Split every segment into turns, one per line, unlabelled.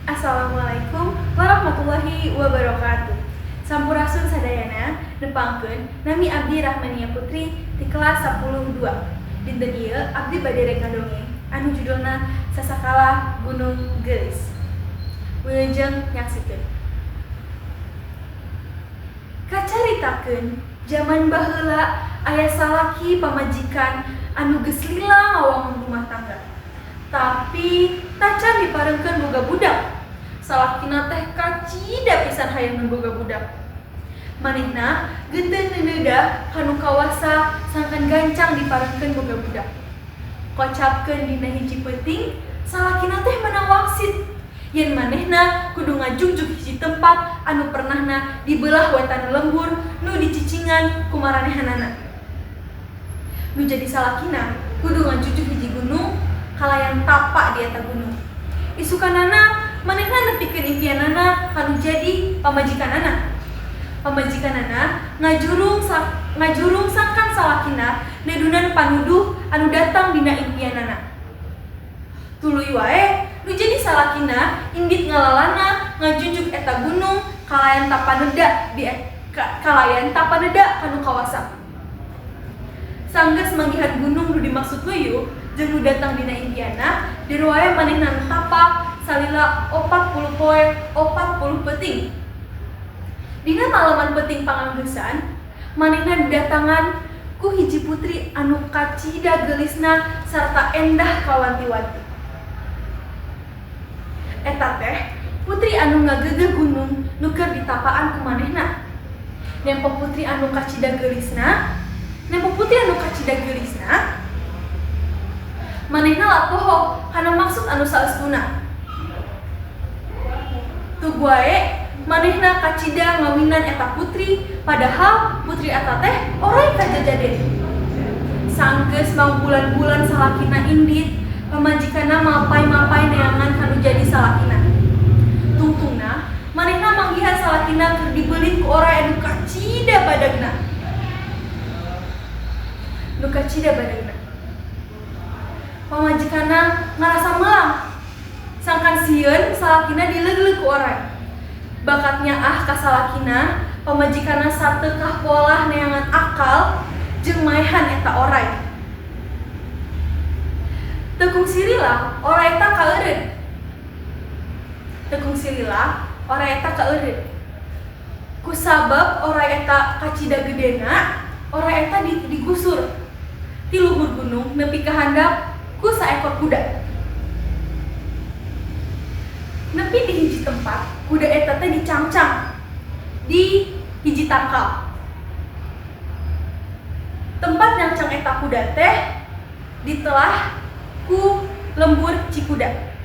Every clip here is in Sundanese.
Assalamualaikum warahmatullahi wabarakatuh. Sampurasun sadayana nepangkeun nami abdi Rahmania Putri di kelas 10-2. Dinten ieu abdi bade rek ngadongeng anu judulna Sasakala Gunung Gelis. Wilujeng nyaksikeun. Kacaritakeun zaman baheula aya salaki pamajikan anu geus lila ngawangun rumah tangga. Tapi tacan diparengkeun boga budak. Salakina teh kacida pisan hayang boga budak. Manehna geuteun neuneudah kanu kawasa sangkan gancang diparengkeun boga budak. Kocapkeun dina hiji peuting, salakina teh meunang wangsit. Yen manehna kudu ngajugjug hiji tempat anu pernahna dibelah wetan lembur nu dicicingan ku maranehanana. Nu jadi salakina kudu ngajugjug hiji gunung kalayan tapak di eta gunung. Isukanana manehna nepikeun impianana kanu jadi pamajikanana. Pamajikanana ngajurung sangkan salakina nedunan panuduh anu datang dina impianana. Tuluy wae nu jadi salakina indit ngalalana ngajunjuk eta gunung kalayan tapaneda kanu kawasa. Sanggeus manggihan gunung nu dimaksud leuyu jeung nu datang dina impiana dieu wae manehna tapak salila 40 poe 40 peuting. Dina malaman peuting panganggeusan manehna datangan ku hiji putri anu kacida geulisna sarta endah kawanti-wanti. Eta teh putri anu ngageugeuh gunung nu keur ditapaan ku manehna. Nempo putri anu kacida geulisna manehna lapoho kana maksud anu saestuna. Tug wae manehna kacida ngawinan eta putri padahal putri eta teh oray kajajade. Sanggeus mau bulan-bulan salakina indit, pamajikanna malpai-malpai neangan kanu jadi salakina. Tungtungna manehna manggihan salakina keur dibeulit ku oray anu kacida badagna. Pamajikanna ngarasa melang. Sangkan sieun salakina dileug-leug ku oray. Bakatnya ka salakina, pamajikanna sateukah polah neangan akal jeung maehan eta oray. Tekung sirila oray eta kaeureud. Kusabab oray eta kacida gedena, oray eta digusur ti luhur gunung nepi ka handap ku saekor kuda. Nepi di hiji tempat, kuda eta teh dicangcang di hiji tangkal. Tempat nyangcang eta kuda teh ditelah ku lembur Cikuda.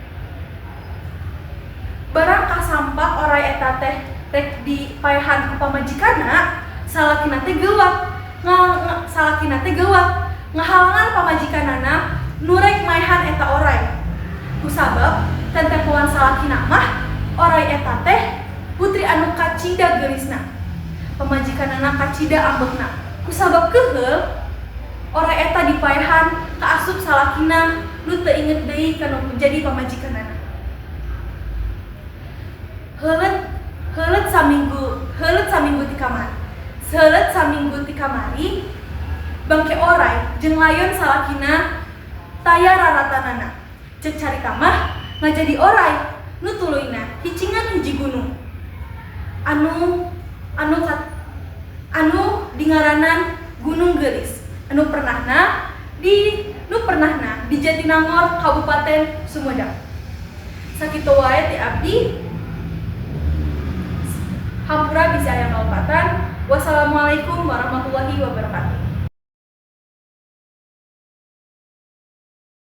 Barang kasampak oray eta teh rek dipaehan ku pamajikanna, salakina teh geuwak. Ngahalangan pamajikanana nu rek maehan eta oray. Kusabab tentepoan salakina mah oray eta teh putri anu kacida geulisna. Pamajikanana kacida ambekna. Kusabab keheul oray eta dipaehan ka asup salakina nu teu inget deui kanu jadi pamajikanana. Heuleut saminggu ti kamari bangke oray jeung layeun salakina taya raratanana. Ceuk carita mah ngajadi oray nu tuluyna hicingan hiji gunung anu dingaranan Gunung Gelis anu pernahna di Jatinangor Kabupaten Sumedang. Sakitu wae ti abdi. Hampura bisa aya kalopatan. Wassalamualaikum warahmatullahi wabarakatuh.